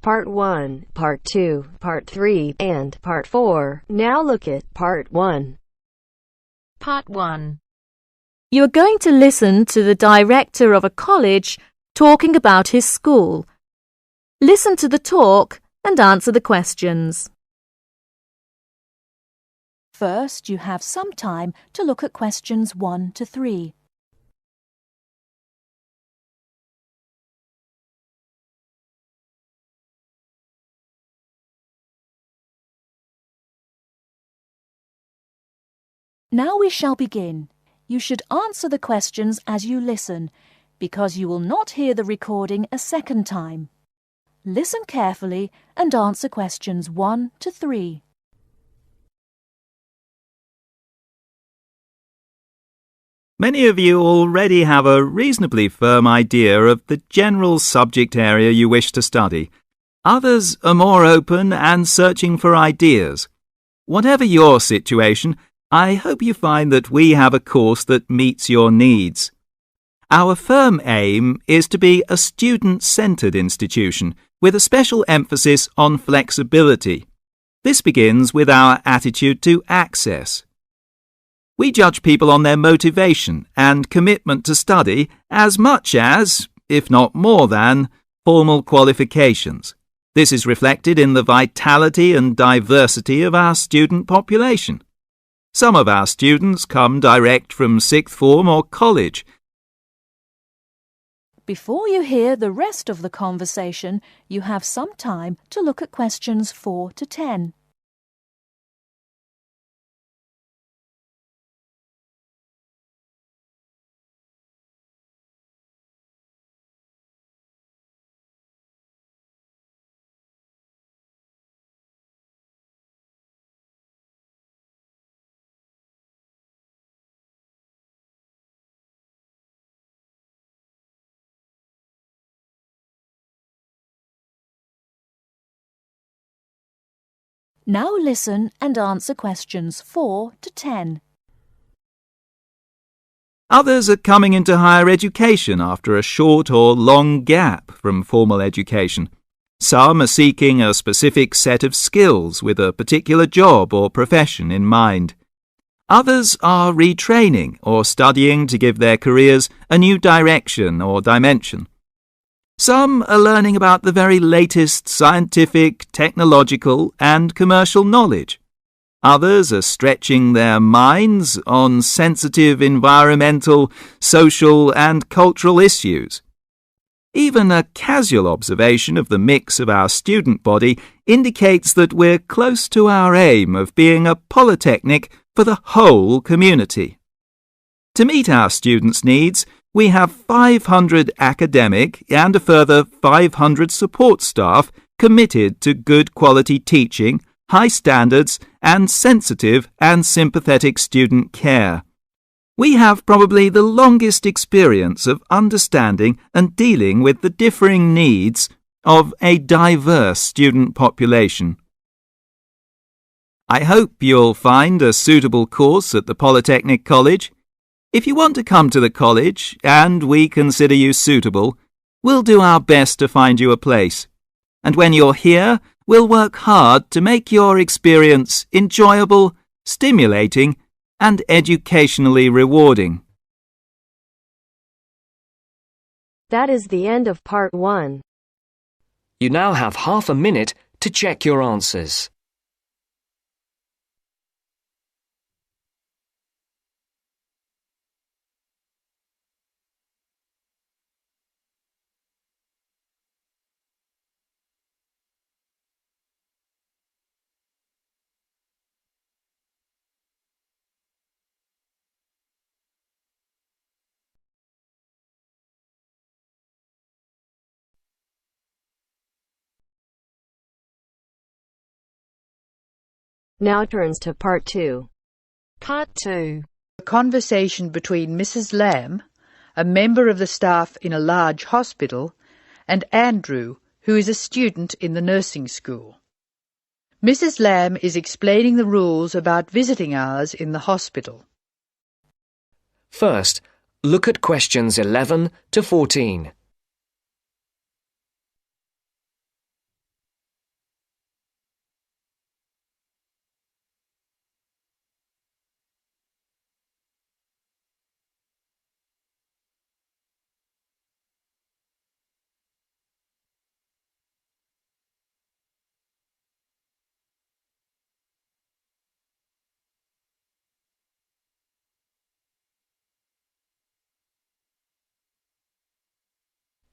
Part 1, Part 2, Part 3, and Part 4. Now look at Part 1. Part 1. You are going to listen to the director of a college talking about his school. Listen to the talk and answer the questions. First, you have some time to look at questions 1 to 3. Now we shall begin. You should answer the questions as you listen, because you will not hear the recording a second time. Listen carefully and answer questions 1 to 3. Many of you already have a reasonably firm idea of the general subject area you wish to study. Others are more open and searching for ideas. Whatever your situation, I hope you find that we have a course that meets your needs. Our firm aim is to be a student-centred institution with a special emphasis on flexibility. This begins with our attitude to access. We judge people on their motivation and commitment to study as much as, if not more than, formal qualifications. This is reflected in the vitality and diversity of our student population. Some of our students come direct from sixth form or college. Before you hear the rest of the conversation, you have some time to look at questions 4 to 10. Now listen and answer questions 4 to 10. Others are coming into higher education after a short or long gap from formal education. Some are seeking a specific set of skills with a particular job or profession in mind. Others are retraining or studying to give their careers a new direction or dimension. Some are learning about the very latest scientific, technological and commercial knowledge. Others are stretching their minds on sensitive environmental, social and cultural issues. Even a casual observation of the mix of our student body indicates that we're close to our aim of being a polytechnic for the whole community. To meet our students' needs, we have 500 academic and a further 500 support staff committed to good quality teaching, high standards, and sensitive and sympathetic student care. We have probably the longest experience of understanding and dealing with the differing needs of a diverse student population. I hope you'll find a suitable course at the Polytechnic College. If you want to come to the college and we consider you suitable, we'll do our best to find you a place. And when you're here, we'll work hard to make your experience enjoyable, stimulating, and educationally rewarding. That is the end of Part 1. You now have half a minute to check your answers. Now turns to Part 2. Part 2. A conversation between Mrs. Lamb, a member of the staff in a large hospital, and Andrew, who is a student in the nursing school. Mrs. Lamb is explaining the rules about visiting hours in the hospital. First, look at questions 11 to 14.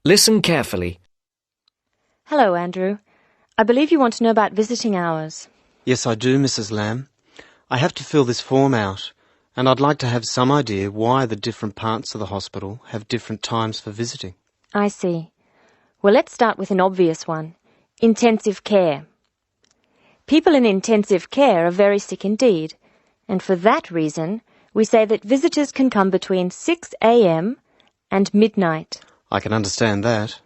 Listen carefully. Hello, Andrew. I believe you want to know about visiting hours. Yes, I do, Mrs. Lamb. I have to fill this form out, and I'd like to have some idea why the different parts of the hospital have different times for visiting. I see. Well, let's start with an obvious one. Intensive care. People in intensive care are very sick indeed, and for that reason, we say that visitors can come between 6 a.m. and midnight. I can understand that.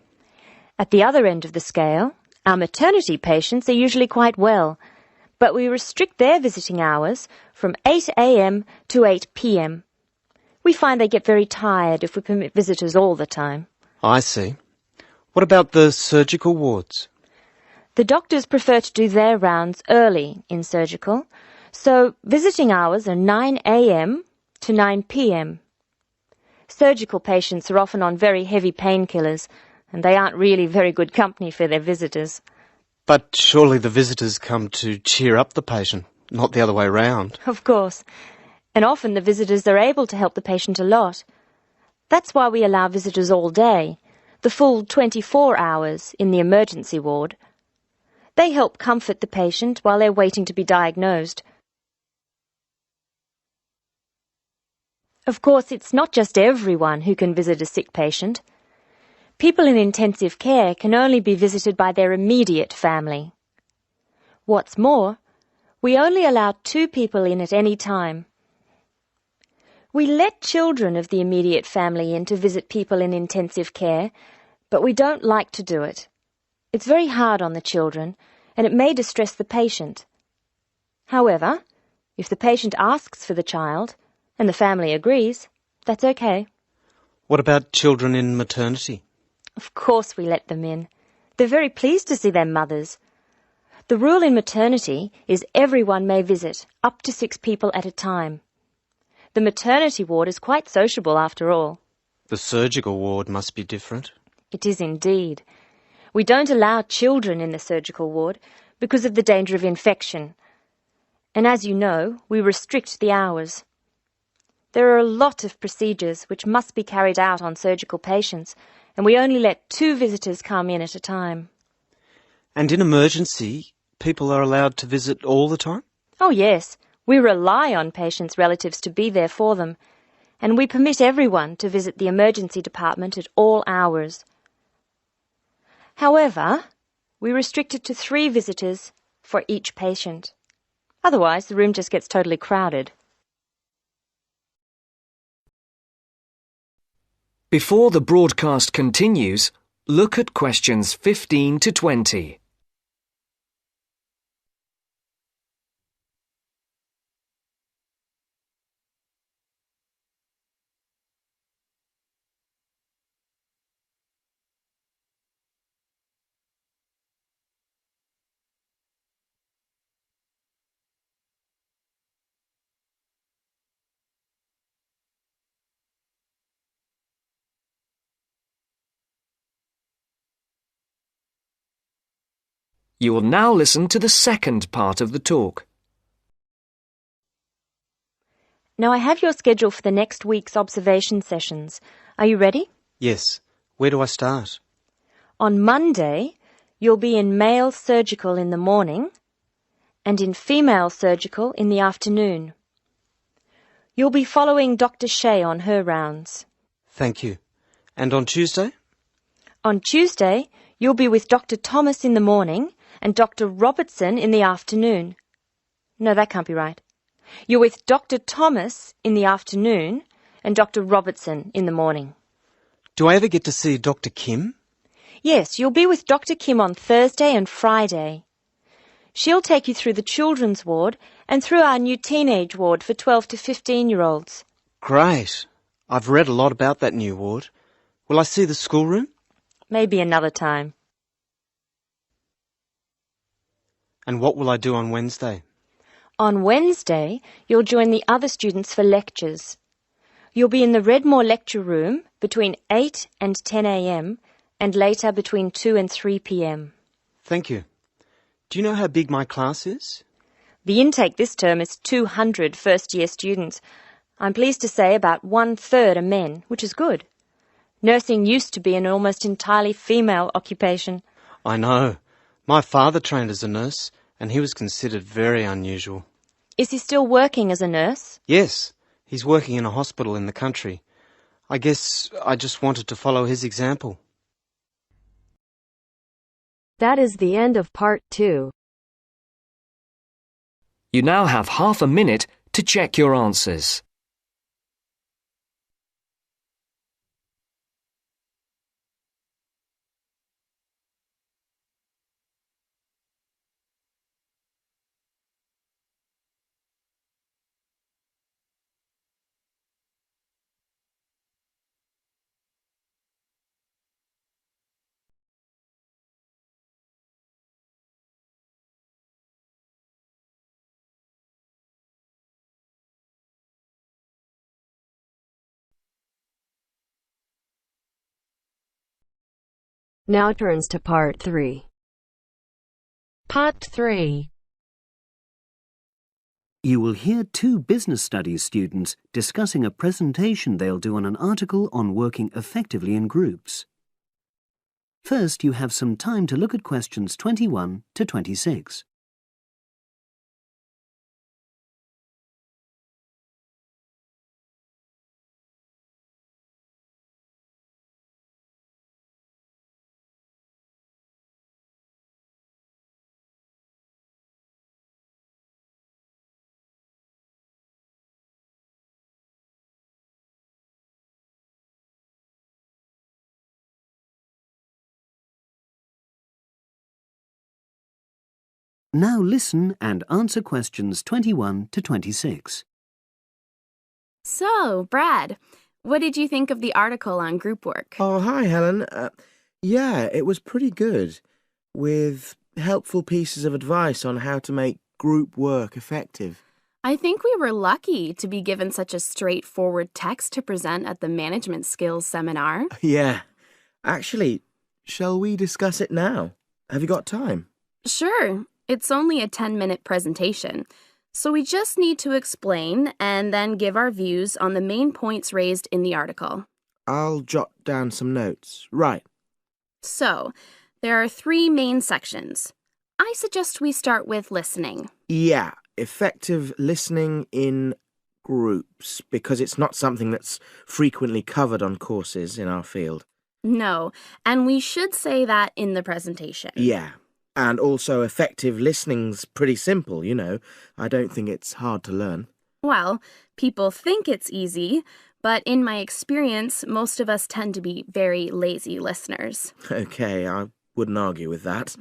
At the other end of the scale, our maternity patients are usually quite well, but we restrict their visiting hours from 8 a.m. to 8 p.m. We find they get very tired if we permit visitors all the time. I see. What about the surgical wards? The doctors prefer to do their rounds early in surgical, so visiting hours are 9 a.m. to 9 p.m. Surgical patients are often on very heavy painkillers, and they aren't really very good company for their visitors. But surely the visitors come to cheer up the patient, not the other way round. Of course. And often the visitors are able to help the patient a lot. That's why we allow visitors all day, the full 24 hours in the emergency ward. They help comfort the patient while they're waiting to be diagnosed. Of course, it's not just everyone who can visit a sick patient. People in intensive care can only be visited by their immediate family. What's more, we only allow 2 people in at any time. We let children of the immediate family in to visit people in intensive care, but we don't like to do it. It's very hard on the children, and it may distress the patient. However, if the patient asks for the child, and the family agrees, that's okay. What about children in maternity? Of course we let them in. They're very pleased to see their mothers. The rule in maternity is everyone may visit, up to 6 people at a time. The maternity ward is quite sociable after all. The surgical ward must be different. It is indeed. We don't allow children in the surgical ward because of the danger of infection. And as you know, we restrict the hours. There are a lot of procedures which must be carried out on surgical patients, and we only let 2 visitors come in at a time. And in emergency, people are allowed to visit all the time? Oh yes, we rely on patients' relatives to be there for them, and we permit everyone to visit the emergency department at all hours. However, we restrict it to 3 visitors for each patient. Otherwise, the room just gets totally crowded. Before the broadcast continues, look at questions 15 to 20. You will now listen to the second part of the talk. Now I have your schedule for the next week's observation sessions. Are you ready? Yes. Where do I start? On Monday, you'll be in male surgical in the morning and in female surgical in the afternoon. You'll be following Dr. Shea on her rounds. Thank you. And on Tuesday? On Tuesday, you'll be with Dr. Thomas in the morning and Dr. Robertson in the afternoon. No, that can't be right. You're with Dr. Thomas in the afternoon and Dr. Robertson in the morning. Do I ever get to see Dr. Kim? Yes, you'll be with Dr. Kim on Thursday and Friday. She'll take you through the children's ward and through our new teenage ward for 12 to 15-year-olds. Great. I've read a lot about that new ward. Will I see the schoolroom? Maybe another time. And what will I do on Wednesday? On Wednesday, you'll join the other students for lectures. You'll be in the Redmore lecture room between 8 and 10 a.m. and later between 2 and 3 p.m. Thank you. Do you know how big my class is? The intake this term is 200 first-year students. I'm pleased to say about 1/3 are men, which is good. Nursing used to be an almost entirely female occupation. I know. My father trained as a nurse, and he was considered very unusual. Is he still working as a nurse? Yes, he's working in a hospital in the country. I guess I just wanted to follow his example. That is the end of part 2. You now have half a minute to check your answers. Now turns to part 3. Part 3. You will hear 2 business studies students discussing a presentation they'll do on an article on working effectively in groups. First, you have some time to look at questions 21 to 26. Now listen and answer questions 21 to 26. So, Brad, what did you think of the article on group work? Oh, hi, Helen. Yeah, it was pretty good, with helpful pieces of advice on how to make group work effective. I think we were lucky to be given such a straightforward text to present at the management skills seminar. Yeah. Actually, shall we discuss it now? Have you got time? Sure. It's only a 10-minute presentation, so we just need to explain and then give our views on the main points raised in the article. I'll jot down some notes. Right. So, there are 3 main sections. I suggest we start with listening. Yeah, effective listening in groups, because it's not something that's frequently covered on courses in our field. No, and we should say that in the presentation. Yeah. And also effective listening's pretty simple, you know. I don't think it's hard to learn. Well, people think it's easy, but in my experience, most of us tend to be very lazy listeners. Okay, I wouldn't argue with that.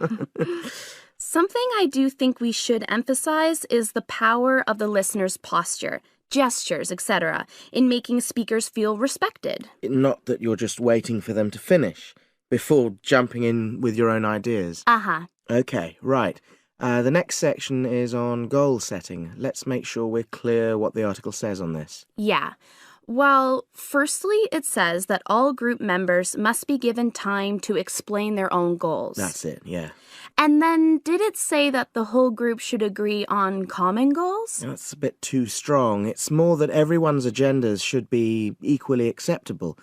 Something I do think we should emphasize is the power of the listener's posture, gestures, etc., in making speakers feel respected. Not that you're just waiting for them to finish before jumping in with your own ideas. Uh-huh. Okay, right. The next section is on goal setting. Let's make sure we're clear what the article says on this. Yeah. Well, firstly, it says that all group members must be given time to explain their own goals. That's it, yeah. And then, did it say that the whole group should agree on common goals? That's a bit too strong. It's more that everyone's agendas should be equally acceptable.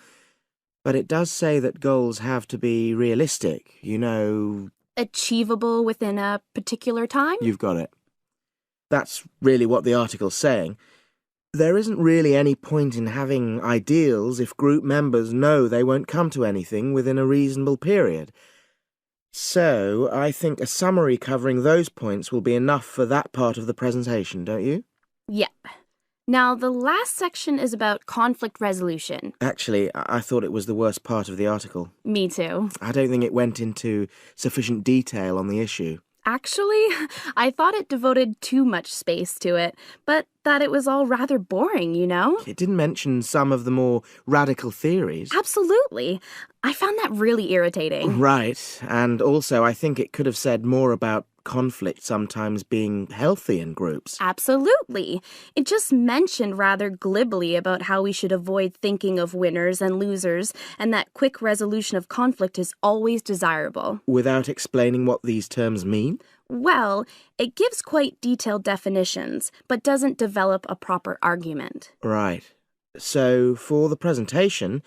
But it does say that goals have to be realistic, you know... Achievable within a particular time? You've got it. That's really what the article's saying. There isn't really any point in having ideals if group members know they won't come to anything within a reasonable period. So, I think a summary covering those points will be enough for that part of the presentation, don't you? Yeah. Now, the last section is about conflict resolution. Actually, I thought it was the worst part of the article. Me too. I don't think it went into sufficient detail on the issue. Actually, I thought it devoted too much space to it, but that it was all rather boring, you know? It didn't mention some of the more radical theories. Absolutely. I found that really irritating. Right, and also I think it could have said more about conflict sometimes being healthy in groups. Absolutely. It just mentioned rather glibly about how we should avoid thinking of winners and losers, and that quick resolution of conflict is always desirable. Without explaining what these terms mean? Well, it gives quite detailed definitions, but doesn't develop a proper argument. Right. So, for the presentation,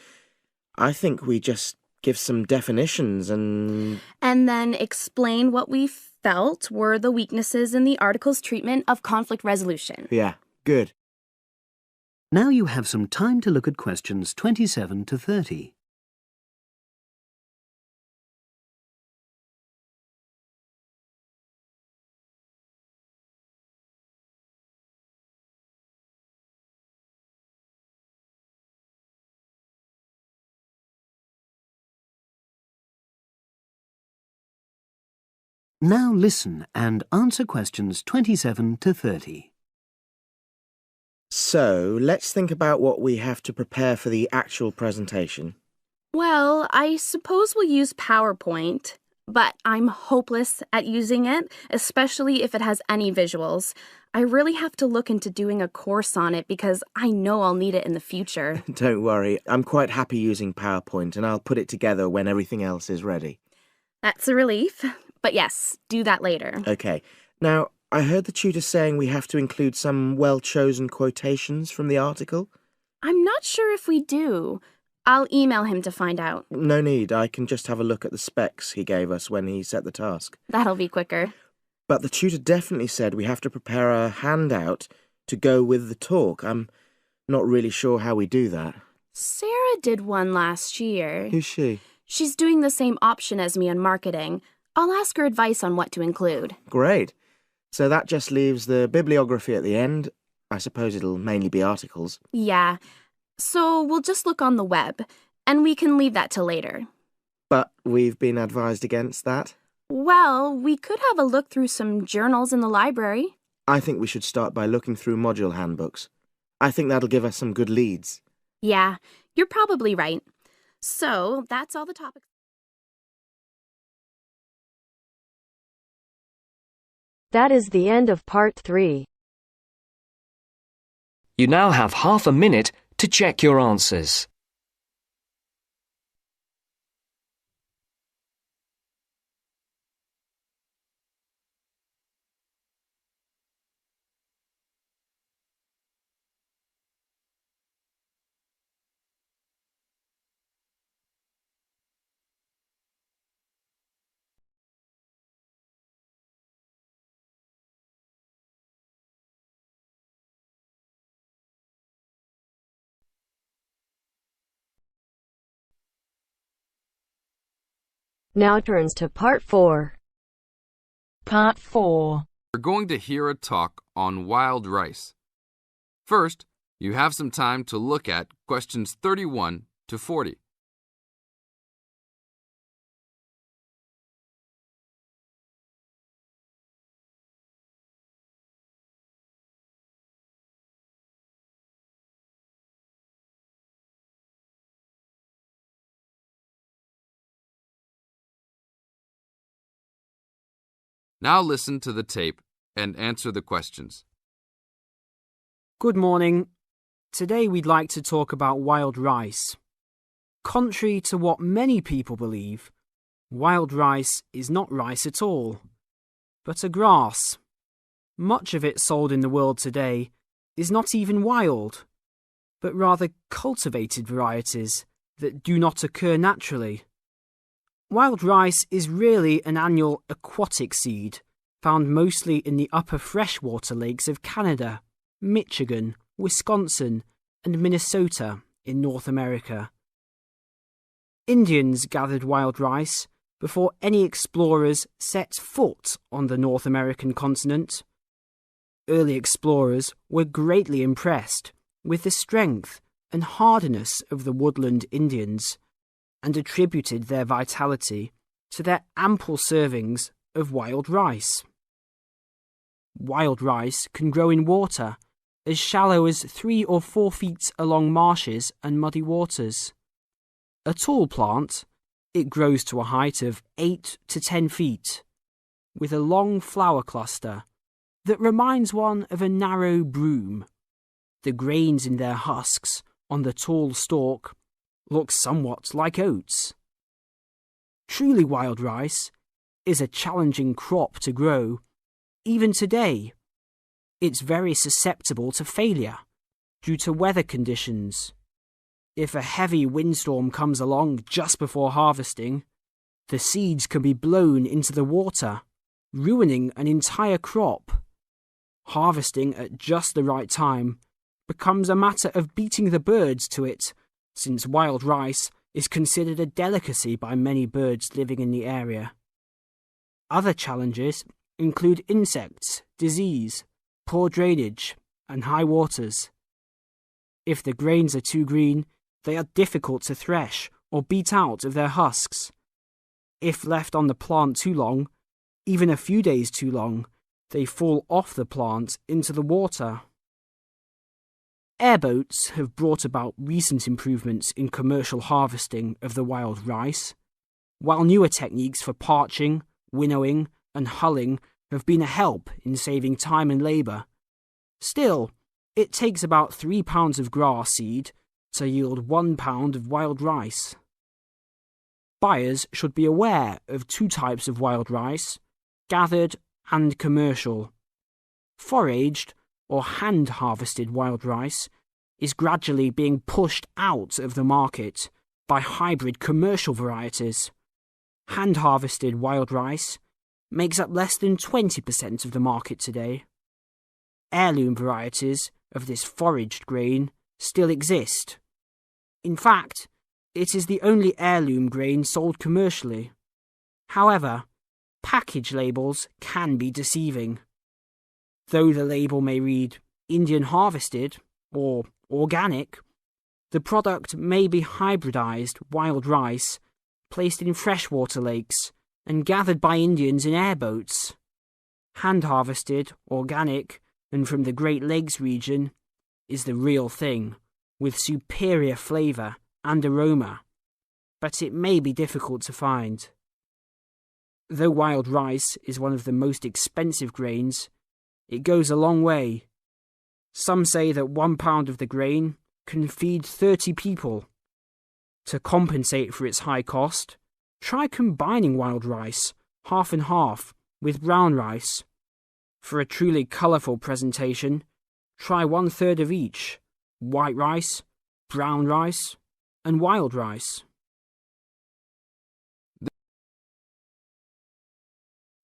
I think we just give some definitions and then explain what we felt were the weaknesses in the article's treatment of conflict resolution. Yeah, good. Now you have some time to look at questions 27 to 30. Now listen and answer questions 27 to 30. So, let's think about what we have to prepare for the actual presentation. Well, I suppose we'll use PowerPoint, but I'm hopeless at using it, especially if it has any visuals. I really have to look into doing a course on it because I know I'll need it in the future. Don't worry, I'm quite happy using PowerPoint and I'll put it together when everything else is ready. That's a relief. But yes, do that later. Okay. Now, I heard the tutor saying we have to include some well-chosen quotations from the article. I'm not sure if we do. I'll email him to find out. No need, I can just have a look at the specs he gave us when he set the task. That'll be quicker. But the tutor definitely said we have to prepare a handout to go with the talk. I'm not really sure how we do that. Sarah did one last year. Who's she? She's doing the same option as me on marketing. I'll ask her advice on what to include. Great. So that just leaves the bibliography at the end. I suppose it'll mainly be articles. Yeah. So we'll just look on the web, and we can leave that till later. But we've been advised against that. Well, we could have a look through some journals in the library. I think we should start by looking through module handbooks. I think that'll give us some good leads. Yeah, you're probably right. So that's all the topics. That is the end of part 3. You now have half a minute to check your answers. Now turns to part 4. Part 4. We're going to hear a talk on wild rice. First, you have some time to look at questions 31 to 40. Now listen to the tape and answer the questions. Good morning. Today we'd like to talk about wild rice. Contrary to what many people believe, wild rice is not rice at all, but a grass. Much of it sold in the world today is not even wild, but rather cultivated varieties that do not occur naturally. Wild rice is really an annual aquatic seed found mostly in the upper freshwater lakes of Canada, Michigan, Wisconsin, and Minnesota in North America. Indians gathered wild rice before any explorers set foot on the North American continent. Early explorers were greatly impressed with the strength and hardiness of the woodland Indians, and attributed their vitality to their ample servings of wild rice. Wild rice can grow in water as shallow as 3 or 4 feet along marshes and muddy waters. A tall plant, it grows to a height of 8 to 10 feet, with a long flower cluster that reminds one of a narrow broom. The grains in their husks on the tall stalk look somewhat like oats. Truly wild rice is a challenging crop to grow. Even today, it's very susceptible to failure due to weather conditions. If a heavy windstorm comes along just before harvesting, the seeds can be blown into the water, ruining an entire crop. Harvesting at just the right time becomes a matter of beating the birds to it, since wild rice is considered a delicacy by many birds living in the area. Other challenges include insects, disease, poor drainage, and high waters. If the grains are too green, they are difficult to thresh or beat out of their husks. If left on the plant too long, even a few days too long, they fall off the plant into the water. Airboats have brought about recent improvements in commercial harvesting of the wild rice, while newer techniques for parching, winnowing, and hulling have been a help in saving time and labour. Still, it takes about 3 pounds of grass seed to yield 1 pound of wild rice. Buyers should be aware of 2 types of wild rice, gathered and commercial. Foraged or hand-harvested wild rice is gradually being pushed out of the market by hybrid commercial varieties. Hand-harvested wild rice makes up less than 20% of the market today. Heirloom varieties of this foraged grain still exist. In fact, it is the only heirloom grain sold commercially. However, package labels can be deceiving. Though the label may read Indian harvested or organic, the product may be hybridized wild rice placed in freshwater lakes and gathered by Indians in airboats. Hand-harvested, organic, and from the Great Lakes region is the real thing, with superior flavour and aroma, but it may be difficult to find. Though wild rice is one of the most expensive grains, it goes a long way. Some say that 1 pound of the grain can feed 30 people. To compensate for its high cost, try combining wild rice, half and half, with brown rice. For a truly colourful presentation, try 1/3 of each: white rice, brown rice, and wild rice.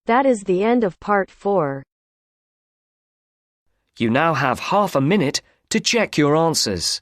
That is the end of part 4. You now have half a minute to check your answers.